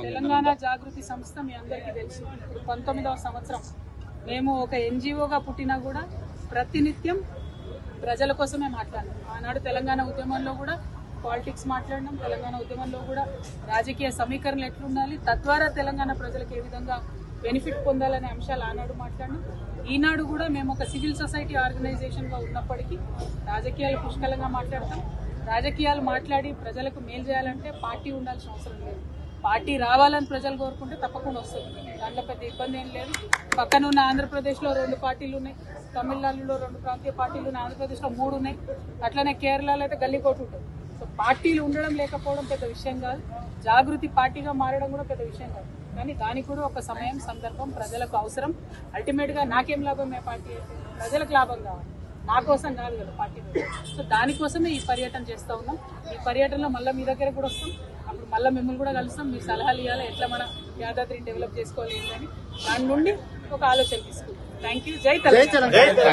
తెలంగాణ జాగృతి సంస్థ మీ అందరికీ తెలుసు. 19వ సంవత్సరం మేము ఒక ఎన్జిఓగా పుట్టినా కూడా ప్రతినిత్యం ప్రజల కోసమే మాట్లాడినాం. ఆనాడు తెలంగాణ ఉద్యమంలో కూడా పాలిటిక్స్ మాట్లాడినాం. తెలంగాణ ఉద్యమంలో కూడా రాజకీయ సమీకరణలు ఎట్లుండాలి, తద్వారా తెలంగాణ ప్రజలకు ఏ విధంగా బెనిఫిట్ పొందాలనే అంశాలు ఆనాడు మాట్లాడినాం. ఈనాడు కూడా మేము ఒక సివిల్ సొసైటీ ఆర్గనైజేషన్గా ఉన్నప్పటికీ రాజకీయాలు పుష్కలంగా మాట్లాడతాం. రాజకీయాలు మాట్లాడి ప్రజలకు మేలు చేయాలంటే పార్టీ ఉండాల్సిన అవసరం లేదు. పార్టీ రావాలని ప్రజలు కోరుకుంటే తప్పకుండా వస్తుంది. దాంట్లో పెద్ద ఇబ్బంది ఏం లేదు. పక్కనున్న ఆంధ్రప్రదేశ్లో 2 పార్టీలు ఉన్నాయి, తమిళనాడులో 2 ప్రాంతీయ పార్టీలు ఉన్నాయి, ఆంధ్రప్రదేశ్లో 3 ఉన్నాయి, అట్లనే కేరళలో అయితే గల్లీకోటు ఉంటుంది. సో పార్టీలు ఉండడం లేకపోవడం పెద్ద విషయం కాదు. జాగృతి పార్టీగా మారడం కూడా పెద్ద విషయం కాదు. కానీ దానికి కూడా ఒక సమయం, సందర్భం, ప్రజలకు అవసరం. అల్టిమేట్గా నాకేం లాభం? ఏ పార్టీ అయితే ప్రజలకు లాభం కావాలి, నా కోసం కాదు కదా పార్టీ. సో దానికోసమే ఈ పర్యటన చేస్తూ ఉన్నాం. ఈ పర్యటనలో మళ్ళీ మీ దగ్గర కూడా వస్తాం. అప్పుడు మళ్ళీ మిమ్మల్ని కూడా కలుస్తాం. మీ సలహాలు ఇవ్వాలి, ఎట్లా మన యాదాద్రిని డెవలప్ చేసుకోవాలి అని దాని నుండి ఒక ఆలోచన తీసుకుంటాం. Thank you. జై తెలంగాణ.